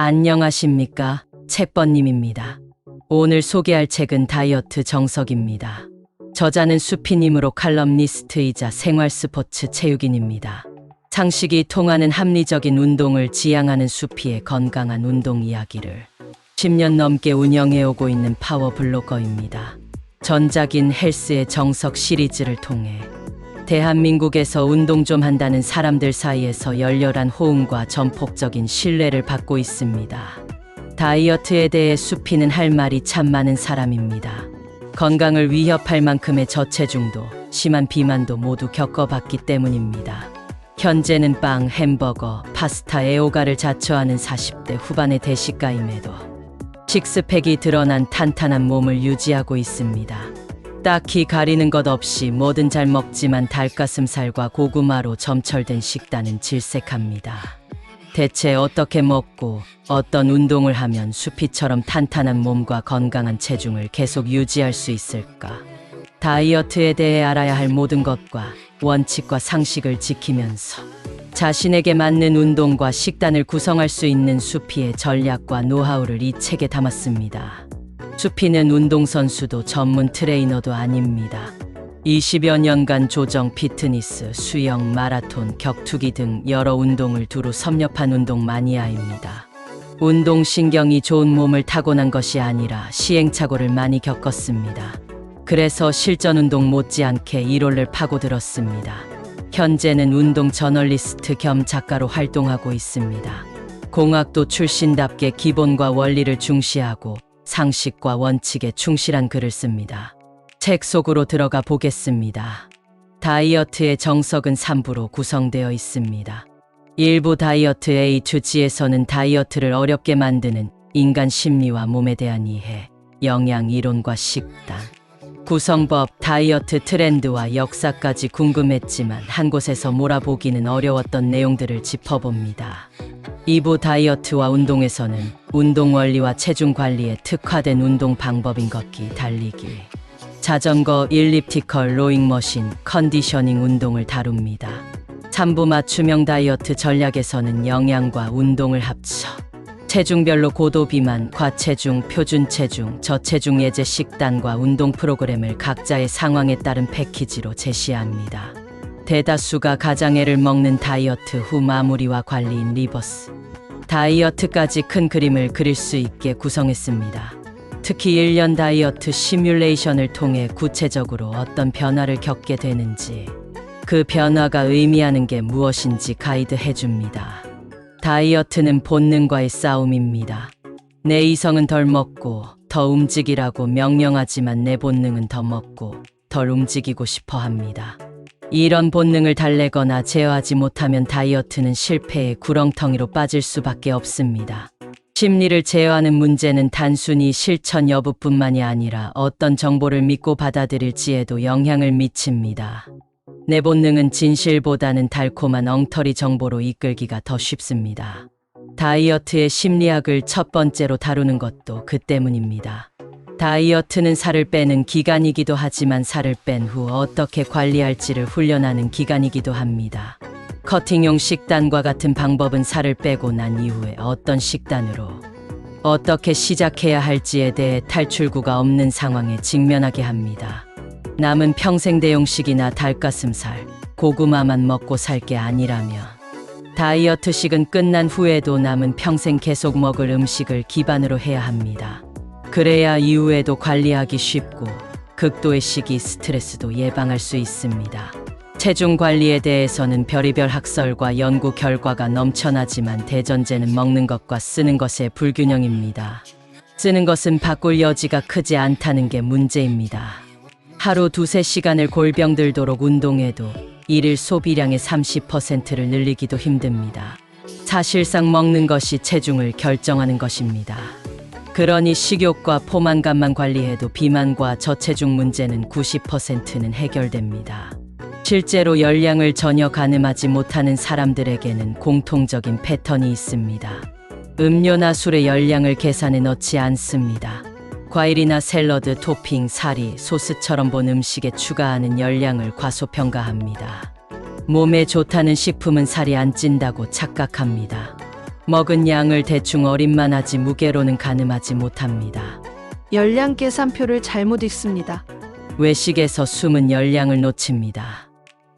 안녕하십니까? 책번님입니다. 오늘 소개할 책은 다이어트 정석입니다. 저자는 수피님으로 칼럼니스트이자 생활 스포츠 체육인입니다. 상식이 통하는 합리적인 운동을 지향하는 수피의 건강한 운동 이야기를 10년 넘게 운영해오고 있는 파워 블로거입니다. 전작인 헬스의 정석 시리즈를 통해 대한민국에서 운동 좀 한다는 사람들 사이에서 열렬한 호응과 전폭적인 신뢰를 받고 있습니다. 다이어트에 대해 수피는 할 말이 참 많은 사람입니다. 건강을 위협할 만큼의 저체중도 심한 비만도 모두 겪어봤기 때문입니다. 현재는 빵, 햄버거, 파스타, 애호가를 자처하는 40대 후반의 대식가임에도 식스팩이 드러난 탄탄한 몸을 유지하고 있습니다. 딱히 가리는 것 없이 뭐든 잘 먹지만 닭가슴살과 고구마로 점철된 식단은 질색합니다. 대체 어떻게 먹고 어떤 운동을 하면 수피처럼 탄탄한 몸과 건강한 체중을 계속 유지할 수 있을까? 다이어트에 대해 알아야 할 모든 것과 원칙과 상식을 지키면서 자신에게 맞는 운동과 식단을 구성할 수 있는 수피의 전략과 노하우를 이 책에 담았습니다. 수피는 운동선수도 전문 트레이너도 아닙니다. 20여 년간 조정, 피트니스, 수영, 마라톤, 격투기 등 여러 운동을 두루 섭렵한 운동 마니아입니다. 운동신경이 좋은 몸을 타고난 것이 아니라 시행착오를 많이 겪었습니다. 그래서 실전운동 못지않게 이론을 파고들었습니다. 현재는 운동 저널리스트 겸 작가로 활동하고 있습니다. 공학도 출신답게 기본과 원리를 중시하고 상식과 원칙에 충실한 글을 씁니다. 책 속으로 들어가 보겠습니다. 다이어트의 정석은 3부로 구성되어 있습니다. 1부 다이어트 A to G에서는 다이어트를 어렵게 만드는 인간 심리와 몸에 대한 이해, 영양 이론과 식단, 구성법, 다이어트 트렌드와 역사까지 궁금했지만 한 곳에서 몰아보기는 어려웠던 내용들을 짚어봅니다. 2부 다이어트와 운동에서는 운동 원리와 체중 관리에 특화된 운동 방법인 걷기, 달리기, 자전거, 일리프티컬, 로잉머신, 컨디셔닝 운동을 다룹니다. 3부 맞춤형 다이어트 전략에서는 영양과 운동을 합쳐 체중별로 고도 비만, 과체중, 표준 체중, 저체중 예제 식단과 운동 프로그램을 각자의 상황에 따른 패키지로 제시합니다. 대다수가 가장애를 먹는 다이어트 후 마무리와 관리인 리버스 다이어트까지 큰 그림을 그릴 수 있게 구성했습니다. 특히 1년 다이어트 시뮬레이션을 통해 구체적으로 어떤 변화를 겪게 되는지, 그 변화가 의미하는 게 무엇인지 가이드해줍니다. 다이어트는 본능과의 싸움입니다. 내 이성은 덜 먹고 더 움직이라고 명령하지만 내 본능은 더 먹고 덜 움직이고 싶어 합니다. 이런 본능을 달래거나 제어하지 못하면 다이어트는 실패의 구렁텅이로 빠질 수밖에 없습니다. 심리를 제어하는 문제는 단순히 실천 여부뿐만이 아니라 어떤 정보를 믿고 받아들일지에도 영향을 미칩니다. 내 본능은 진실보다는 달콤한 엉터리 정보로 이끌기가 더 쉽습니다. 다이어트의 심리학을 첫 번째로 다루는 것도 그 때문입니다. 다이어트는 살을 빼는 기간이기도 하지만 살을 뺀 후 어떻게 관리할지를 훈련하는 기간이기도 합니다. 커팅용 식단과 같은 방법은 살을 빼고 난 이후에 어떤 식단으로 어떻게 시작해야 할지에 대해 탈출구가 없는 상황에 직면하게 합니다. 남은 평생 대용식이나 닭가슴살, 고구마만 먹고 살 게 아니라면 다이어트식은 끝난 후에도 남은 평생 계속 먹을 음식을 기반으로 해야 합니다. 그래야 이후에도 관리하기 쉽고 극도의 식이 스트레스도 예방할 수 있습니다. 체중 관리에 대해서는 별의별 학설과 연구 결과가 넘쳐나지만 대전제는 먹는 것과 쓰는 것의 불균형입니다. 쓰는 것은 바꿀 여지가 크지 않다는 게 문제입니다. 하루 2~3시간을 골병 들도록 운동해도 일일 소비량의 30%를 늘리기도 힘듭니다. 사실상 먹는 것이 체중을 결정하는 것입니다. 그러니 식욕과 포만감만 관리해도 비만과 저체중 문제는 90%는 해결됩니다. 실제로 열량을 전혀 가늠하지 못하는 사람들에게는 공통적인 패턴이 있습니다. 음료나 술의 열량을 계산해 넣지 않습니다. 과일이나 샐러드, 토핑, 사리, 소스처럼 본 음식에 추가하는 열량을 과소평가합니다. 몸에 좋다는 식품은 살이 안 찐다고 착각합니다. 먹은 양을 대충 어림만 하지 무게로는 가늠하지 못합니다. 열량 계산표를 잘못 읽습니다. 외식에서 숨은 열량을 놓칩니다.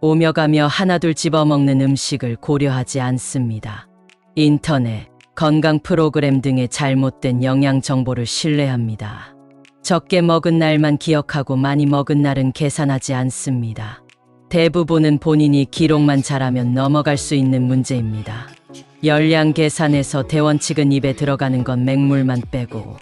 오며 가며 하나둘 집어먹는 음식을 고려하지 않습니다. 인터넷, 건강 프로그램 등의 잘못된 영양 정보를 신뢰합니다. 적게 먹은 날만 기억하고 많이 먹은 날은 계산하지 않습니다. 대부분은 본인이 기록만 잘하면 넘어갈 수 있는 문제입니다. 열량 계산에서 대원칙은 입에 들어가는 건 맹물만 빼고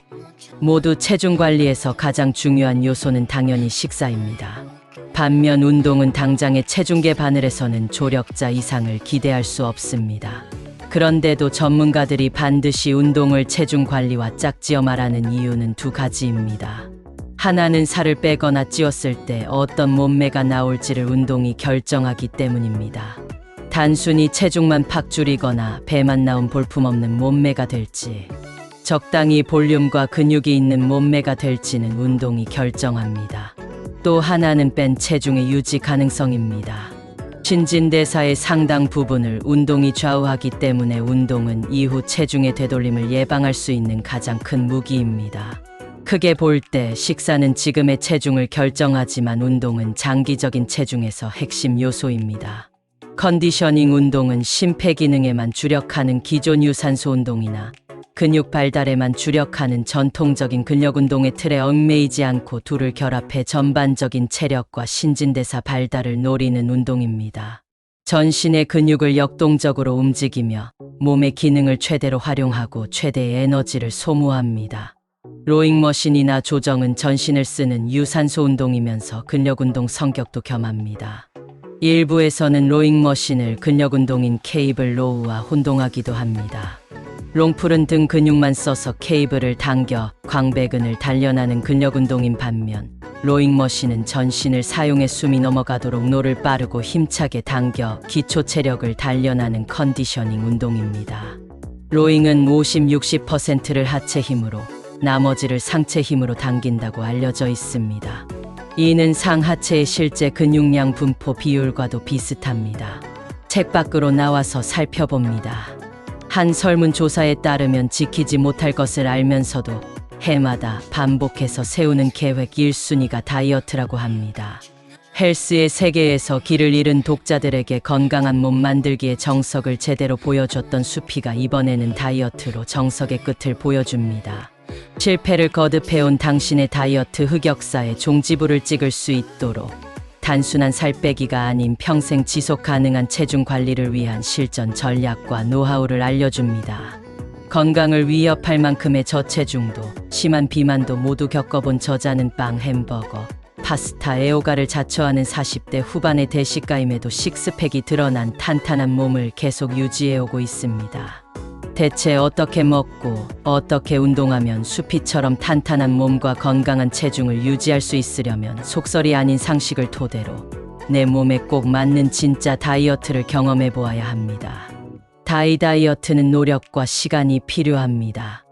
모두 체중 관리에서 가장 중요한 요소는 당연히 식사입니다. 반면 운동은 당장의 체중계 바늘에서는 조력자 이상을 기대할 수 없습니다. 그런데도 전문가들이 반드시 운동을 체중 관리와 짝지어 말하는 이유는 두 가지입니다. 하나는 살을 빼거나 찌웠을 때 어떤 몸매가 나올지를 운동이 결정하기 때문입니다. 단순히 체중만 팍 줄이거나 배만 나온 볼품없는 몸매가 될지, 적당히 볼륨과 근육이 있는 몸매가 될지는 운동이 결정합니다. 또 하나는 뺀 체중의 유지 가능성입니다. 신진대사의 상당 부분을 운동이 좌우하기 때문에 운동은 이후 체중의 되돌림을 예방할 수 있는 가장 큰 무기입니다. 크게 볼 때 식사는 지금의 체중을 결정하지만 운동은 장기적인 체중에서 핵심 요소입니다. 컨디셔닝 운동은 심폐기능에만 주력하는 기존 유산소 운동이나 근육 발달에만 주력하는 전통적인 근력 운동의 틀에 얽매이지 않고 둘을 결합해 전반적인 체력과 신진대사 발달을 노리는 운동입니다. 전신의 근육을 역동적으로 움직이며 몸의 기능을 최대로 활용하고 최대의 에너지를 소모합니다. 로잉머신이나 조정은 전신을 쓰는 유산소 운동이면서 근력 운동 성격도 겸합니다. 일부에서는 로잉머신을 근력 운동인 케이블 로우와 혼동하기도 합니다. 롱풀은 등 근육만 써서 케이블을 당겨 광배근을 단련하는 근력 운동인 반면 로잉머신은 전신을 사용해 숨이 넘어가도록 노를 빠르고 힘차게 당겨 기초 체력을 단련하는 컨디셔닝 운동입니다. 로잉은 50-60%를 하체 힘으로 나머지를 상체 힘으로 당긴다고 알려져 있습니다. 이는 상하체의 실제 근육량 분포 비율과도 비슷합니다. 책 밖으로 나와서 살펴봅니다. 한 설문조사에 따르면 지키지 못할 것을 알면서도 해마다 반복해서 세우는 계획 1순위가 다이어트라고 합니다. 헬스의 세계에서 길을 잃은 독자들에게 건강한 몸 만들기의 정석을 제대로 보여줬던 수피가 이번에는 다이어트로 정석의 끝을 보여줍니다. 실패를 거듭해온 당신의 다이어트 흑역사에 종지부를 찍을 수 있도록 단순한 살 빼기가 아닌 평생 지속 가능한 체중 관리를 위한 실전 전략과 노하우를 알려줍니다. 건강을 위협할 만큼의 저체중도, 심한 비만도 모두 겪어본 저자는 빵, 햄버거, 파스타, 애호가를 자처하는 40대 후반의 대식가임에도 식스팩이 드러난 탄탄한 몸을 계속 유지해오고 있습니다. 대체 어떻게 먹고 어떻게 운동하면 수피처럼 탄탄한 몸과 건강한 체중을 유지할 수 있으려면 속설이 아닌 상식을 토대로 내 몸에 꼭 맞는 진짜 다이어트를 경험해 보아야 합니다. 다이어트는 노력과 시간이 필요합니다.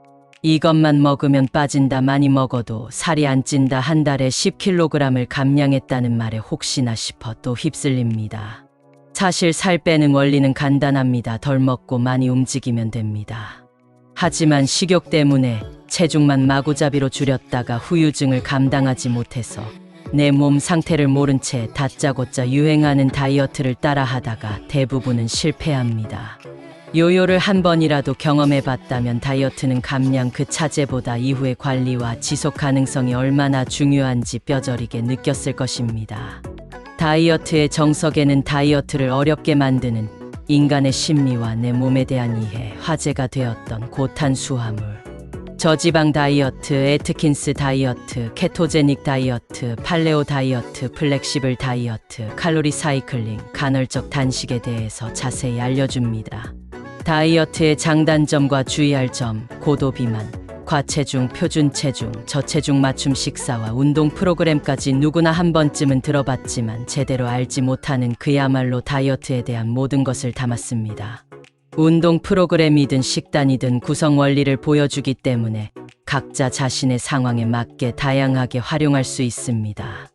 이것만 먹으면 빠진다, 많이 먹어도 살이 안 찐다, 한 달에 10kg을 감량했다는 말에 혹시나 싶어 또 휩쓸립니다. 사실 살 빼는 원리는 간단합니다. 덜 먹고 많이 움직이면 됩니다. 하지만 식욕 때문에 체중만 마구잡이로 줄였다가 후유증을 감당하지 못해서 내 몸 상태를 모른 채 다짜고짜 유행하는 다이어트를 따라하다가 대부분은 실패합니다. 요요를 한 번이라도 경험해봤다면 다이어트는 감량 그 차제보다 이후의 관리와 지속 가능성이 얼마나 중요한지 뼈저리게 느꼈을 것입니다. 다이어트의 정석에는 다이어트를 어렵게 만드는 인간의 심리와 내 몸에 대한 이해, 화제가 되었던 고탄수화물, 저지방 다이어트, 애트킨스 다이어트, 케토제닉 다이어트, 팔레오 다이어트, 플렉시블 다이어트, 칼로리 사이클링, 간헐적 단식에 대해서 자세히 알려줍니다. 다이어트의 장단점과 주의할 점, 고도 비만, 과체중, 표준 체중, 저체중 맞춤 식사와 운동 프로그램까지 누구나 한 번쯤은 들어봤지만 제대로 알지 못하는 그야말로 다이어트에 대한 모든 것을 담았습니다. 운동 프로그램이든 식단이든 구성 원리를 보여주기 때문에 각자 자신의 상황에 맞게 다양하게 활용할 수 있습니다.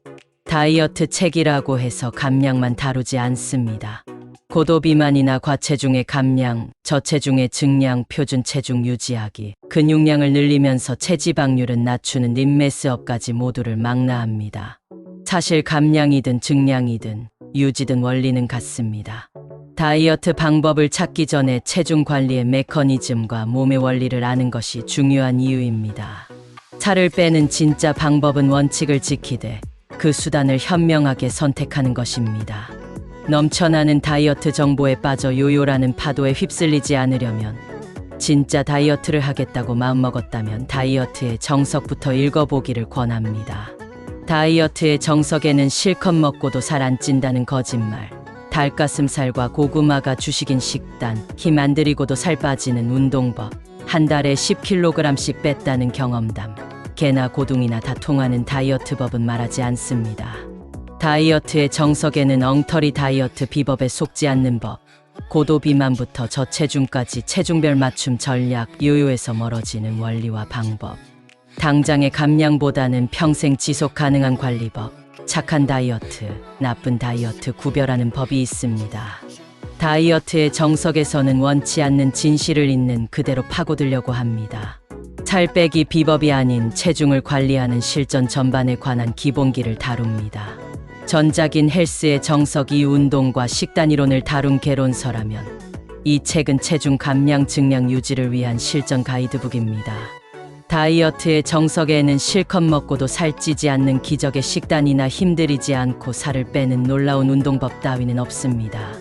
다이어트 책이라고 해서 감량만 다루지 않습니다. 고도비만이나 과체중의 감량, 저체중의 증량, 표준 체중 유지하기, 근육량을 늘리면서 체지방률은 낮추는 림메스업까지 모두를 망라합니다. 사실 감량이든 증량이든 유지든 원리는 같습니다. 다이어트 방법을 찾기 전에 체중 관리의 메커니즘과 몸의 원리를 아는 것이 중요한 이유입니다. 살을 빼는 진짜 방법은 원칙을 지키되 그 수단을 현명하게 선택하는 것입니다. 넘쳐나는 다이어트 정보에 빠져 요요라는 파도에 휩쓸리지 않으려면, 진짜 다이어트를 하겠다고 마음먹었다면 다이어트의 정석부터 읽어보기를 권합니다. 다이어트의 정석에는 실컷 먹고도 살 안 찐다는 거짓말, 닭가슴살과 고구마가 주식인 식단, 힘 안 들이고도 살 빠지는 운동법, 한 달에 10kg씩 뺐다는 경험담, 개나 고둥이나 다 통하는 다이어트법은 말하지 않습니다. 다이어트의 정석에는 엉터리 다이어트 비법에 속지 않는 법, 고도 비만부터 저체중까지 체중별 맞춤 전략, 요요에서 멀어지는 원리와 방법, 당장의 감량보다는 평생 지속 가능한 관리법, 착한 다이어트, 나쁜 다이어트 구별하는 법이 있습니다. 다이어트의 정석에서는 원치 않는 진실을 있는 그대로 파고들려고 합니다. 살 빼기 비법이 아닌 체중을 관리하는 실전 전반에 관한 기본기를 다룹니다. 전작인 헬스의 정석 이 운동과 식단 이론을 다룬 개론서라면 이 책은 체중 감량 증량 유지를 위한 실전 가이드북입니다. 다이어트의 정석에는 실컷 먹고도 살찌지 않는 기적의 식단이나 힘들이지 않고 살을 빼는 놀라운 운동법 따위는 없습니다.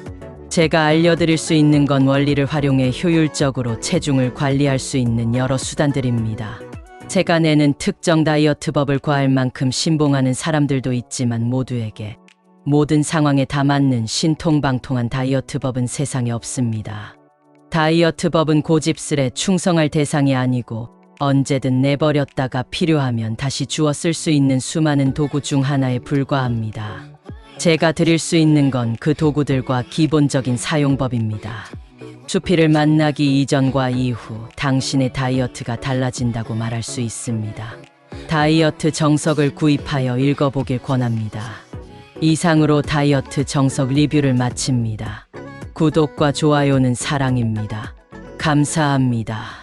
제가 알려드릴 수 있는 건 원리를 활용해 효율적으로 체중을 관리할 수 있는 여러 수단들입니다. 제가 내는 특정 다이어트법을 과할 만큼 신봉하는 사람들도 있지만 모두에게 모든 상황에 다 맞는 신통방통한 다이어트법은 세상에 없습니다. 다이어트법은 고집스레 충성할 대상이 아니고 언제든 내버렸다가 필요하면 다시 주워 쓸 수 있는 수많은 도구 중 하나에 불과합니다. 제가 드릴 수 있는 건 그 도구들과 기본적인 사용법입니다. 수피를 만나기 이전과 이후 당신의 다이어트가 달라진다고 말할 수 있습니다. 다이어트 정석을 구입하여 읽어보길 권합니다. 이상으로 다이어트 정석 리뷰를 마칩니다. 구독과 좋아요는 사랑입니다. 감사합니다.